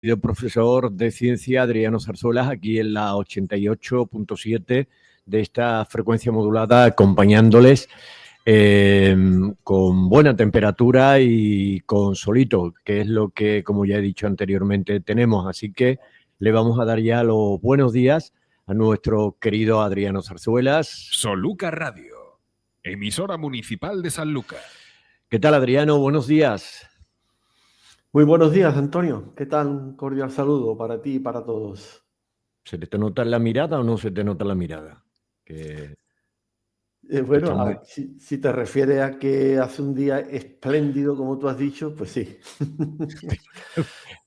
querido profesor de ciencia Adriano Zarzuelas, aquí en la 88.7 de esta frecuencia modulada, acompañándoles con buena temperatura y con solito, que es lo que, como ya he dicho anteriormente, tenemos. Así que le vamos a dar ya los buenos días a nuestro querido Adriano Zarzuelas. Soluca Radio, emisora municipal de Sanlúcar. ¿Qué tal, Adriano? Buenos días. Muy buenos días, Antonio. ¿Qué tal? Un cordial saludo para ti y para todos. ¿Se te nota en la mirada o no se te nota en la mirada? Bueno, si te refieres a que hace un día espléndido, como tú has dicho, pues sí.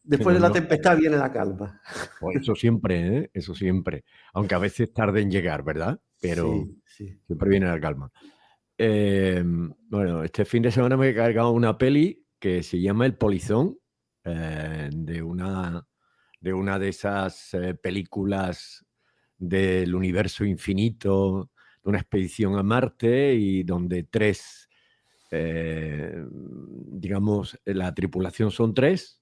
Después de la tempestad viene la calma. Pues eso siempre, ¿eh? Eso siempre. Aunque a veces tarde en llegar, ¿verdad? Pero sí. Siempre viene la calma. Bueno, este fin de semana me he cargado una peli que se llama El Polizón, de una de esas películas del universo infinito, de una expedición a Marte y donde digamos, la tripulación son tres,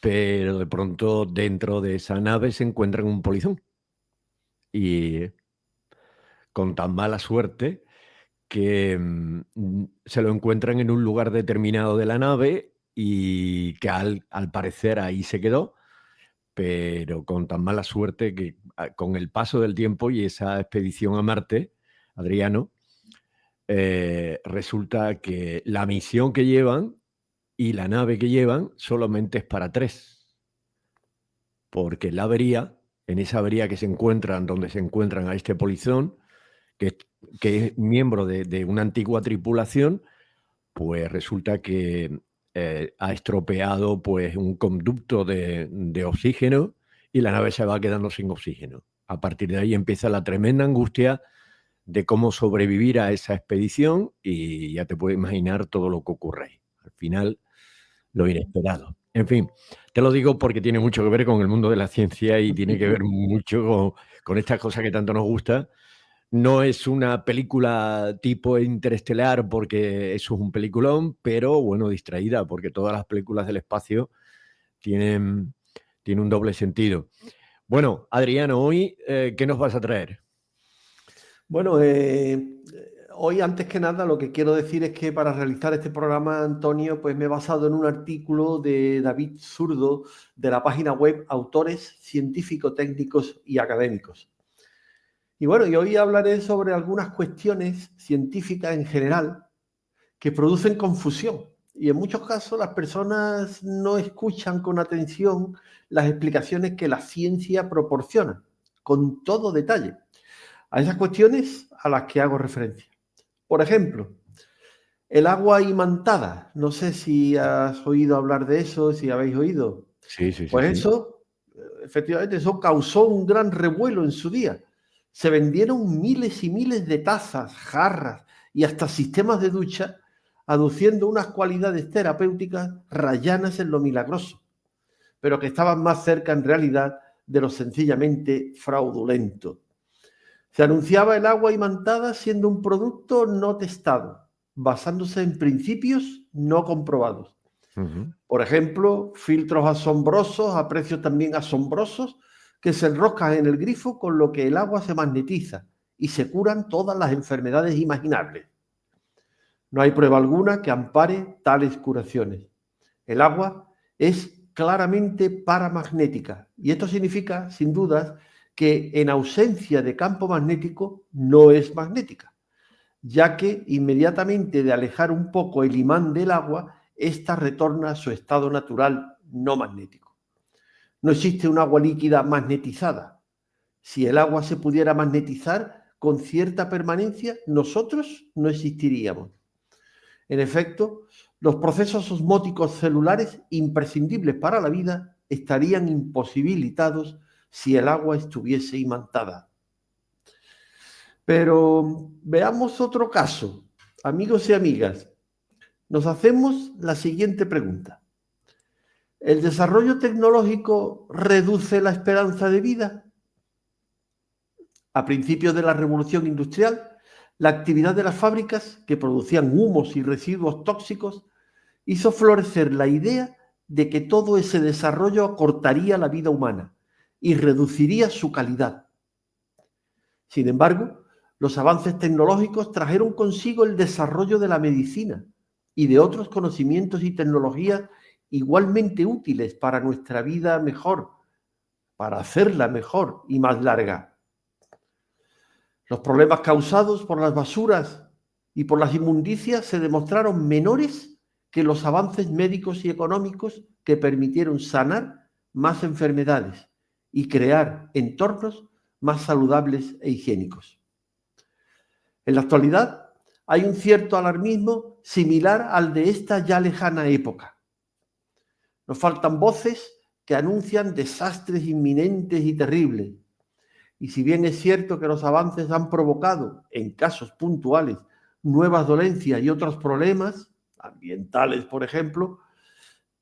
pero de pronto dentro de esa nave se encuentran un polizón. Y con tan mala suerte que se lo encuentran en un lugar determinado de la nave y que al parecer ahí se quedó, pero con tan mala suerte que con el paso del tiempo y esa expedición a Marte, Adriano, resulta que la misión que llevan y la nave que llevan solamente es para tres, porque en esa avería que se encuentran, donde se encuentran a este polizón, que es miembro de una antigua tripulación, pues resulta que ha estropeado pues, un conducto de oxígeno y la nave se va quedando sin oxígeno. A partir de ahí empieza la tremenda angustia de cómo sobrevivir a esa expedición y ya te puedes imaginar todo lo que ocurre ahí. Al final, lo inesperado. En fin, te lo digo porque tiene mucho que ver con el mundo de la ciencia y tiene que ver mucho con estas cosas que tanto nos gusta. No es una película tipo Interestelar porque eso es un peliculón, pero bueno, distraída, porque todas las películas del espacio tienen un doble sentido. Bueno, Adriano, hoy, ¿qué nos vas a traer? Bueno, hoy antes que nada lo que quiero decir es que para realizar este programa, Antonio, pues me he basado en un artículo de David Zurdo de la página web Autores Científicos, Técnicos y Académicos. Y bueno, y hoy hablaré sobre algunas cuestiones científicas en general que producen confusión. Y en muchos casos las personas no escuchan con atención las explicaciones que la ciencia proporciona, con todo detalle, a esas cuestiones a las que hago referencia. Por ejemplo, el agua imantada. No sé si has oído hablar de eso, si habéis oído. Sí. Eso, efectivamente, eso causó un gran revuelo en su día. Se vendieron miles y miles de tazas, jarras y hasta sistemas de ducha, aduciendo unas cualidades terapéuticas rayanas en lo milagroso, pero que estaban más cerca en realidad de lo sencillamente fraudulento. Se anunciaba el agua imantada siendo un producto no testado, basándose en principios no comprobados. Por ejemplo, filtros asombrosos a precios también asombrosos que se enroscan en el grifo con lo que el agua se magnetiza y se curan todas las enfermedades imaginables. No hay prueba alguna que ampare tales curaciones. El agua es claramente paramagnética y esto significa, sin dudas, que en ausencia de campo magnético no es magnética, ya que inmediatamente de alejar un poco el imán del agua, ésta retorna a su estado natural no magnético. No existe un agua líquida magnetizada. Si el agua se pudiera magnetizar con cierta permanencia, nosotros no existiríamos. En efecto, los procesos osmóticos celulares imprescindibles para la vida estarían imposibilitados si el agua estuviese imantada. Pero veamos otro caso. Amigos y amigas, nos hacemos la siguiente pregunta. ¿El desarrollo tecnológico reduce la esperanza de vida? A principios de la Revolución Industrial, la actividad de las fábricas, que producían humos y residuos tóxicos, hizo florecer la idea de que todo ese desarrollo acortaría la vida humana y reduciría su calidad. Sin embargo, los avances tecnológicos trajeron consigo el desarrollo de la medicina y de otros conocimientos y tecnologías igualmente útiles para nuestra vida mejor, para hacerla mejor y más larga. Los problemas causados por las basuras y por las inmundicias se demostraron menores que los avances médicos y económicos que permitieron sanar más enfermedades y crear entornos más saludables e higiénicos. En la actualidad hay un cierto alarmismo similar al de esta ya lejana época. Nos faltan voces que anuncian desastres inminentes y terribles. Y si bien es cierto que los avances han provocado, en casos puntuales, nuevas dolencias y otros problemas, ambientales por ejemplo,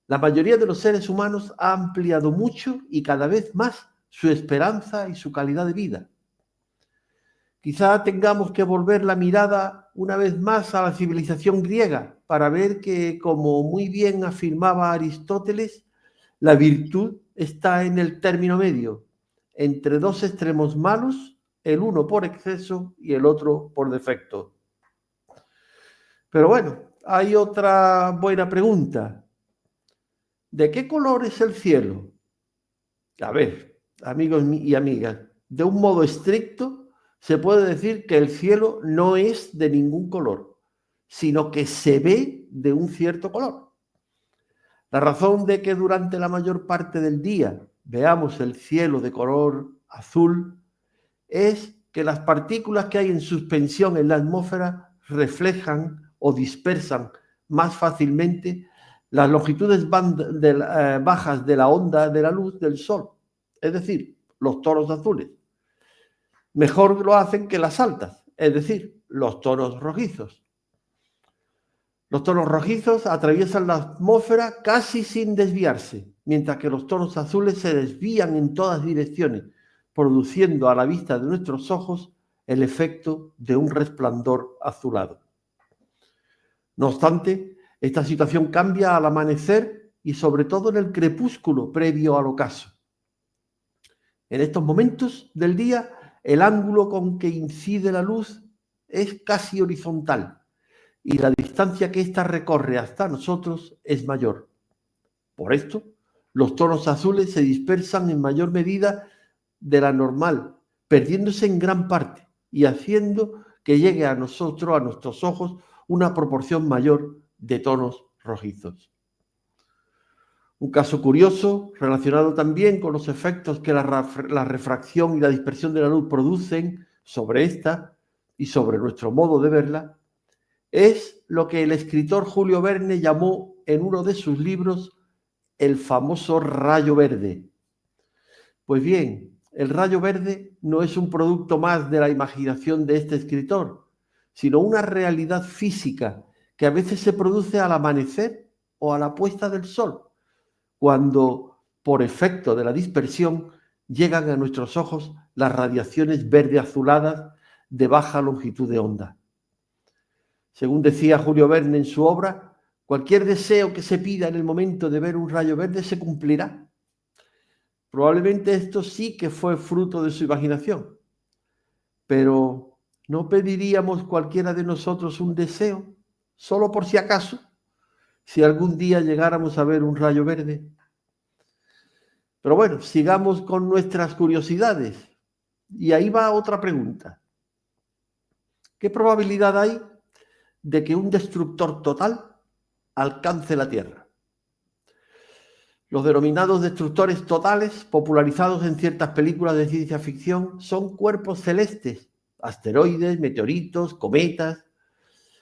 la mayoría de los seres humanos ha ampliado mucho y cada vez más su esperanza y su calidad de vida. Quizá tengamos que volver la mirada una vez más a la civilización griega para ver que, como muy bien afirmaba Aristóteles, la virtud está en el término medio, entre dos extremos malos, el uno por exceso y el otro por defecto. Pero bueno, hay otra buena pregunta. ¿De qué color es el cielo? A ver, amigos y amigas, de un modo estricto se puede decir que el cielo no es de ningún color, sino que se ve de un cierto color. La razón de que durante la mayor parte del día veamos el cielo de color azul es que las partículas que hay en suspensión en la atmósfera reflejan o dispersan más fácilmente las longitudes bajas de la onda de la luz del sol, es decir, los tonos azules. Mejor lo hacen que las altas, es decir, los tonos rojizos. Los tonos rojizos atraviesan la atmósfera casi sin desviarse, mientras que los tonos azules se desvían en todas direcciones, produciendo a la vista de nuestros ojos el efecto de un resplandor azulado. No obstante, esta situación cambia al amanecer y sobre todo en el crepúsculo previo al ocaso. En estos momentos del día, el ángulo con que incide la luz es casi horizontal y la distancia que ésta recorre hasta nosotros es mayor. Por esto, los tonos azules se dispersan en mayor medida de la normal, perdiéndose en gran parte y haciendo que llegue a nosotros, a nuestros ojos, una proporción mayor de tonos rojizos. Un caso curioso, relacionado también con los efectos que la refracción y la dispersión de la luz producen sobre esta y sobre nuestro modo de verla, es lo que el escritor Julio Verne llamó en uno de sus libros el famoso rayo verde. Pues bien, el rayo verde no es un producto más de la imaginación de este escritor, sino una realidad física que a veces se produce al amanecer o a la puesta del sol, cuando, por efecto de la dispersión, llegan a nuestros ojos las radiaciones verde-azuladas de baja longitud de onda. Según decía Julio Verne en su obra, cualquier deseo que se pida en el momento de ver un rayo verde se cumplirá. Probablemente esto sí que fue fruto de su imaginación, pero ¿no pediríamos cualquiera de nosotros un deseo, solo por si acaso, si algún día llegáramos a ver un rayo verde? Pero bueno, sigamos con nuestras curiosidades. Y ahí va otra pregunta. ¿Qué probabilidad hay de que un destructor total alcance la Tierra? Los denominados destructores totales, popularizados en ciertas películas de ciencia ficción, son cuerpos celestes, asteroides, meteoritos, cometas,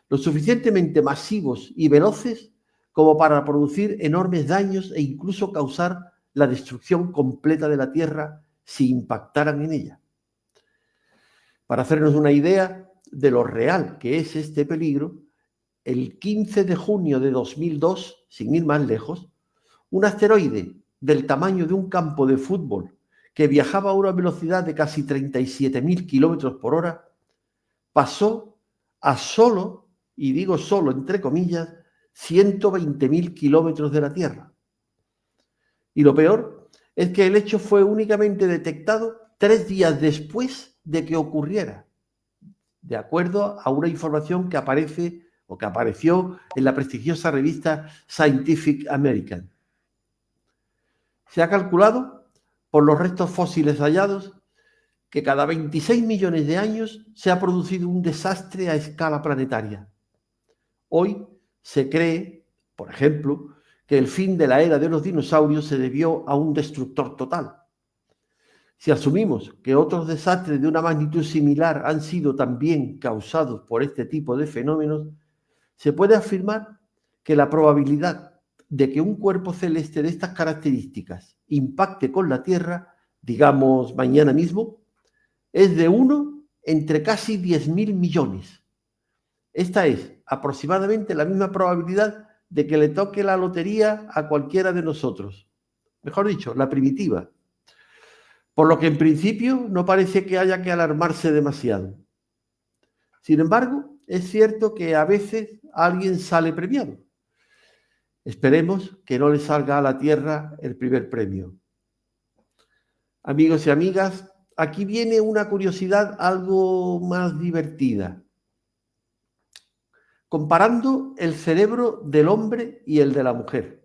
lo suficientemente masivos y veloces como para producir enormes daños e incluso causar la destrucción completa de la Tierra si impactaran en ella. Para hacernos una idea de lo real que es este peligro, el 15 de junio de 2002, sin ir más lejos, un asteroide del tamaño de un campo de fútbol que viajaba a una velocidad de casi 37.000 kilómetros por hora pasó a solo, y digo solo entre comillas, 120.000 kilómetros de la Tierra. Y lo peor es que el hecho fue únicamente detectado 3 días después de que ocurriera, de acuerdo a una información que aparece o que apareció en la prestigiosa revista Scientific American. Se ha calculado, por los restos fósiles hallados, que cada 26 millones de años se ha producido un desastre a escala planetaria. Hoy se cree, por ejemplo, que el fin de la era de los dinosaurios se debió a un destructor total. Si asumimos que otros desastres de una magnitud similar han sido también causados por este tipo de fenómenos, se puede afirmar que la probabilidad de que un cuerpo celeste de estas características impacte con la Tierra, digamos mañana mismo, es de 1 entre casi 10.000 millones. Esta es aproximadamente la misma probabilidad de que le toque la lotería a cualquiera de nosotros. Mejor dicho, la primitiva. Por lo que en principio no parece que haya que alarmarse demasiado. Sin embargo, es cierto que a veces alguien sale premiado. Esperemos que no le salga a la Tierra el primer premio. Amigos y amigas, aquí viene una curiosidad algo más divertida. Comparando el cerebro del hombre y el de la mujer.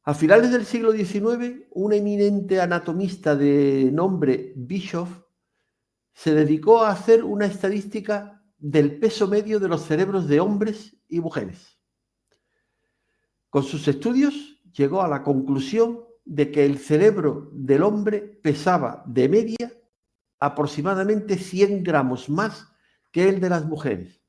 A finales del siglo XIX, un eminente anatomista de nombre Bischoff se dedicó a hacer una estadística del peso medio de los cerebros de hombres y mujeres. Con sus estudios llegó a la conclusión de que el cerebro del hombre pesaba de media aproximadamente 100 gramos más que el de las mujeres.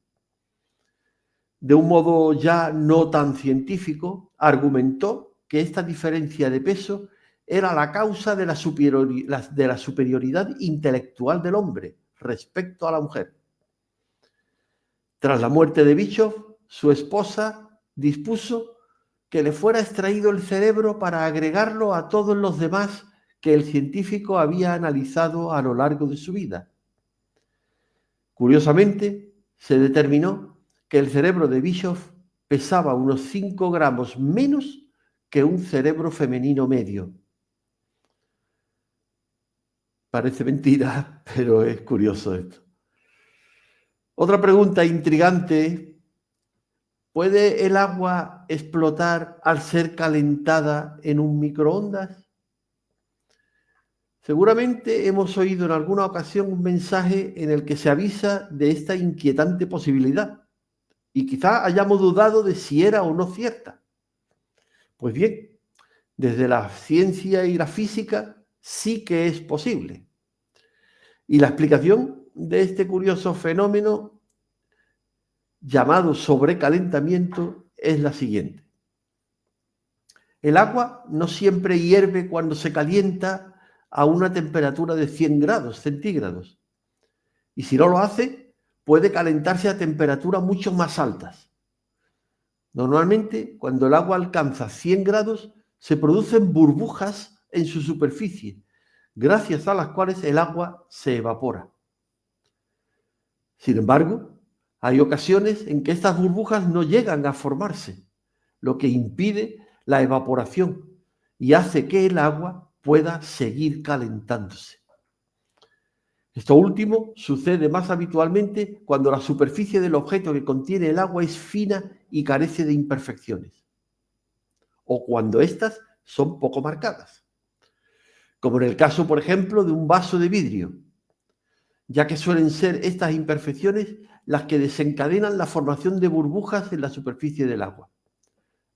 De un modo ya no tan científico, argumentó que esta diferencia de peso era la causa de la superioridad intelectual del hombre respecto a la mujer. Tras la muerte de Bischoff, su esposa dispuso que le fuera extraído el cerebro para agregarlo a todos los demás que el científico había analizado a lo largo de su vida. Curiosamente, se determinó que el cerebro de Bischoff pesaba unos 5 gramos menos que un cerebro femenino medio. Parece mentira, pero es curioso esto. Otra pregunta intrigante: ¿puede el agua explotar al ser calentada en un microondas? Seguramente hemos oído en alguna ocasión un mensaje en el que se avisa de esta inquietante posibilidad y quizá hayamos dudado de si era o no cierta. Pues bien, desde la ciencia y la física sí que es posible. Y la explicación de este curioso fenómeno llamado sobrecalentamiento es la siguiente. El agua no siempre hierve cuando se calienta a una temperatura de 100 grados centígrados. Y si no lo hace, puede calentarse a temperaturas mucho más altas. Normalmente, cuando el agua alcanza 100 grados, se producen burbujas en su superficie, gracias a las cuales el agua se evapora. Sin embargo, hay ocasiones en que estas burbujas no llegan a formarse, lo que impide la evaporación y hace que el agua pueda seguir calentándose. Esto último sucede más habitualmente cuando la superficie del objeto que contiene el agua es fina y carece de imperfecciones, o cuando éstas son poco marcadas, como en el caso, por ejemplo, de un vaso de vidrio, ya que suelen ser estas imperfecciones las que desencadenan la formación de burbujas en la superficie del agua.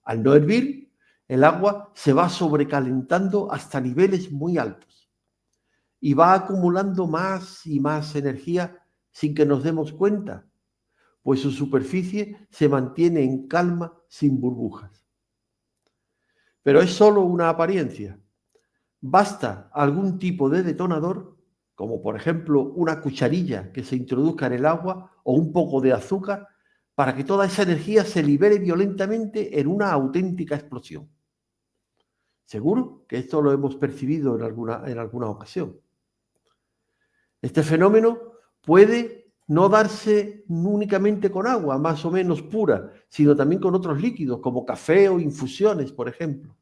Al no hervir, el agua se va sobrecalentando hasta niveles muy altos y va acumulando más y más energía sin que nos demos cuenta, pues su superficie se mantiene en calma sin burbujas. Pero es solo una apariencia. Basta algún tipo de detonador, como por ejemplo una cucharilla que se introduzca en el agua o un poco de azúcar, para que toda esa energía se libere violentamente en una auténtica explosión. Seguro que esto lo hemos percibido en alguna ocasión. Este fenómeno puede no darse únicamente con agua más o menos pura, sino también con otros líquidos como café o infusiones, por ejemplo.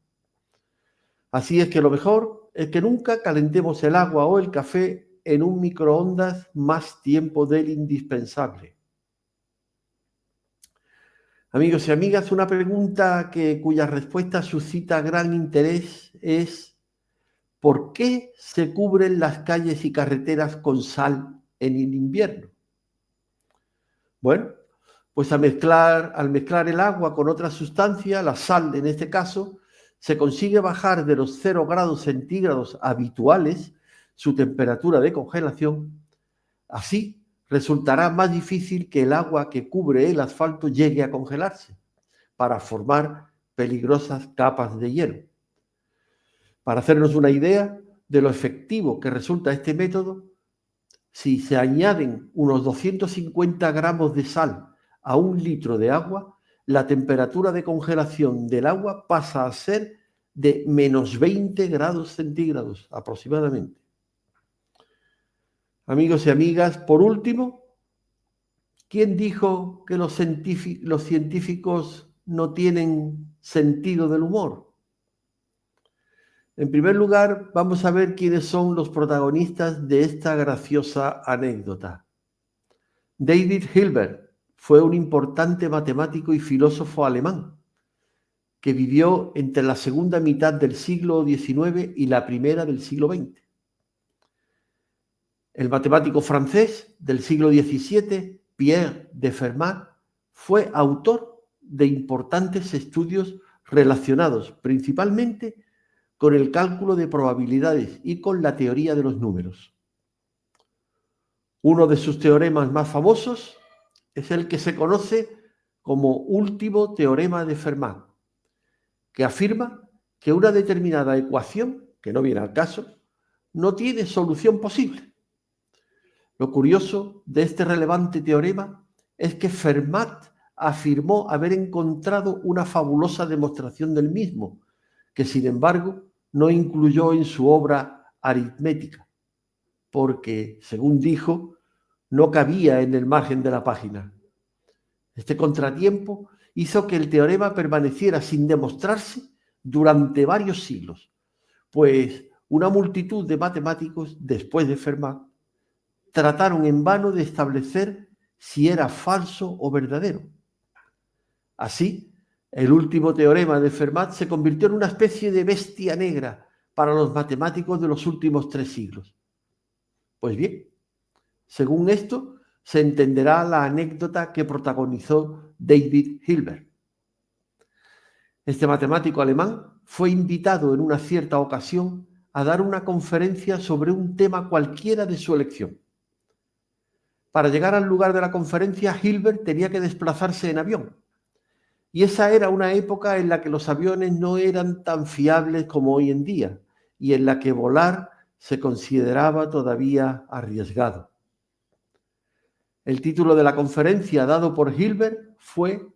Así es que lo mejor es que nunca calentemos el agua o el café en un microondas más tiempo del indispensable. Amigos y amigas, una pregunta cuya respuesta suscita gran interés es ¿por qué se cubren las calles y carreteras con sal en el invierno? Bueno, pues al mezclar el agua con otra sustancia, la sal en este caso, se consigue bajar de los 0 grados centígrados habituales su temperatura de congelación. Así resultará más difícil que el agua que cubre el asfalto llegue a congelarse para formar peligrosas capas de hielo. Para hacernos una idea de lo efectivo que resulta este método, si se añaden unos 250 gramos de sal a 1 litro de agua, la temperatura de congelación del agua pasa a ser de menos 20 grados centígrados aproximadamente. Amigos y amigas, por último, ¿quién dijo que los científicos no tienen sentido del humor? En primer lugar, vamos a ver quiénes son los protagonistas de esta graciosa anécdota. David Hilbert fue un importante matemático y filósofo alemán que vivió entre la segunda mitad del siglo XIX y la primera del siglo XX. El matemático francés del siglo XVII, Pierre de Fermat, fue autor de importantes estudios relacionados principalmente con el cálculo de probabilidades y con la teoría de los números. Uno de sus teoremas más famosos es el que se conoce como último teorema de Fermat, que afirma que una determinada ecuación, que no viene al caso, no tiene solución posible. Lo curioso de este relevante teorema es que Fermat afirmó haber encontrado una fabulosa demostración del mismo, que sin embargo no incluyó en su obra aritmética, porque, según dijo, no cabía en el margen de la página. Este contratiempo hizo que el teorema permaneciera sin demostrarse durante varios siglos, pues una multitud de matemáticos, después de Fermat, trataron en vano de establecer si era falso o verdadero. Así, el último teorema de Fermat se convirtió en una especie de bestia negra para los matemáticos de los últimos 3 siglos. Pues bien, según esto, se entenderá la anécdota que protagonizó David Hilbert. Este matemático alemán fue invitado en una cierta ocasión a dar una conferencia sobre un tema cualquiera de su elección. Para llegar al lugar de la conferencia, Hilbert tenía que desplazarse en avión. Y esa era una época en la que los aviones no eran tan fiables como hoy en día y en la que volar se consideraba todavía arriesgado. El título de la conferencia dado por Hilbert fue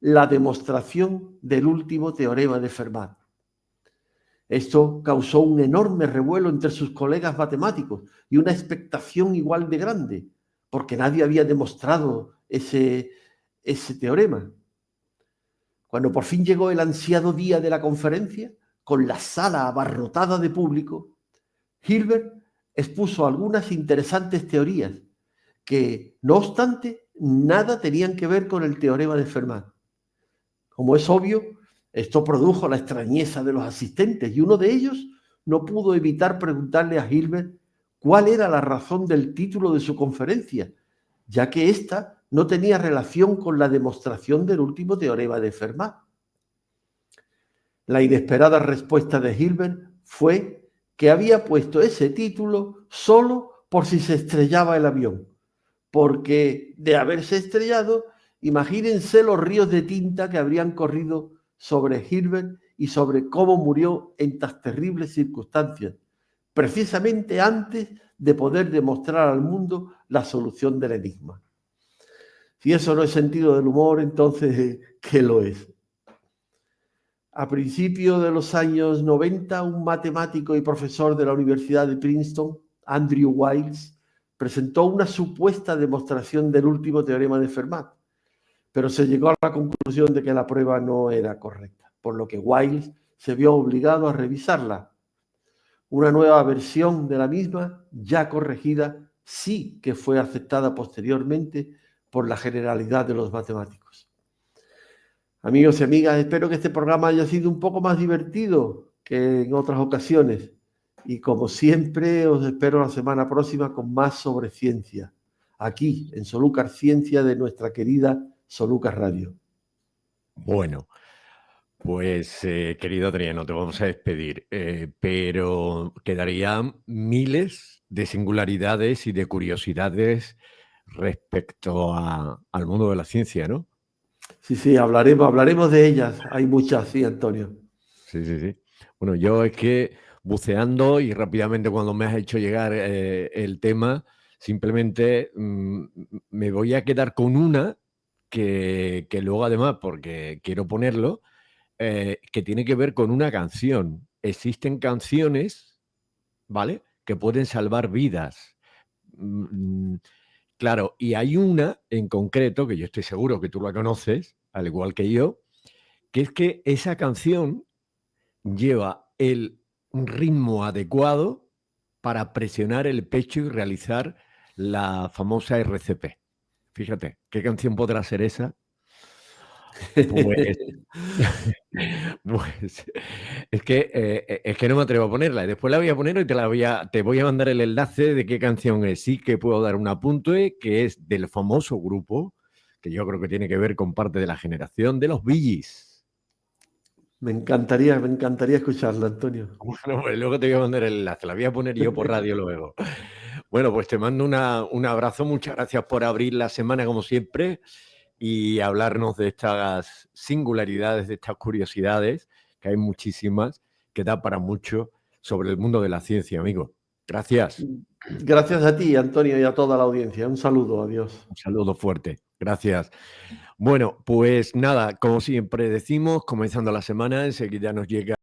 La demostración del último teorema de Fermat. Esto causó un enorme revuelo entre sus colegas matemáticos y una expectación igual de grande, porque nadie había demostrado ese teorema. Cuando por fin llegó el ansiado día de la conferencia, con la sala abarrotada de público, Hilbert expuso algunas interesantes teorías que, no obstante, nada tenían que ver con el teorema de Fermat. Como es obvio, esto produjo la extrañeza de los asistentes y uno de ellos no pudo evitar preguntarle a Hilbert cuál era la razón del título de su conferencia, ya que ésta no tenía relación con la demostración del último teorema de Fermat. La inesperada respuesta de Hilbert fue que había puesto ese título solo por si se estrellaba el avión, porque de haberse estrellado, imagínense los ríos de tinta que habrían corrido sobre Hilbert y sobre cómo murió en tan terribles circunstancias, precisamente antes de poder demostrar al mundo la solución del enigma. Si eso no es sentido del humor, entonces, ¿qué lo es? A principios de los años 90, un matemático y profesor de la Universidad de Princeton, Andrew Wiles, presentó una supuesta demostración del último teorema de Fermat, pero se llegó a la conclusión de que la prueba no era correcta, por lo que Wiles se vio obligado a revisarla. Una nueva versión de la misma, ya corregida, sí que fue aceptada posteriormente por la generalidad de los matemáticos. Amigos y amigas, espero que este programa haya sido un poco más divertido que en otras ocasiones. Y como siempre, os espero la semana próxima con más sobre ciencia, aquí en Solúcar Ciencia de nuestra querida Solúcar Radio. Bueno, pues querido Adriano, te vamos a despedir, pero quedarían miles de singularidades y de curiosidades respecto al mundo de la ciencia, ¿no? Sí, hablaremos de ellas. Hay muchas, sí, Antonio. Sí, sí, sí. Bueno, yo es que buceando y rápidamente cuando me has hecho llegar el tema, simplemente me voy a quedar con una que luego además, porque quiero ponerlo, que tiene que ver con una canción. Existen canciones, ¿vale? Que pueden salvar vidas. Mm, claro, y hay una en concreto, que yo estoy seguro que tú la conoces, al igual que yo, que es que esa canción lleva un ritmo adecuado para presionar el pecho y realizar la famosa RCP. Fíjate, ¿qué canción podrá ser esa? Pues, pues es que no me atrevo a ponerla. Después la voy a poner y te voy a mandar el enlace de qué canción es. Sí que puedo dar un apunte que es del famoso grupo, que yo creo que tiene que ver con parte de la generación de los Bee Gees. Me encantaría escucharla, Antonio. Bueno, pues luego te voy a mandar el enlace, la voy a poner yo por radio luego. Bueno, pues te mando un abrazo, muchas gracias por abrir la semana como siempre y hablarnos de estas singularidades, de estas curiosidades, que hay muchísimas, que da para mucho sobre el mundo de la ciencia, amigo. Gracias. Gracias a ti, Antonio, y a toda la audiencia. Un saludo, adiós. Un saludo fuerte. Gracias. Bueno, pues nada, como siempre decimos, comenzando la semana, enseguida nos llega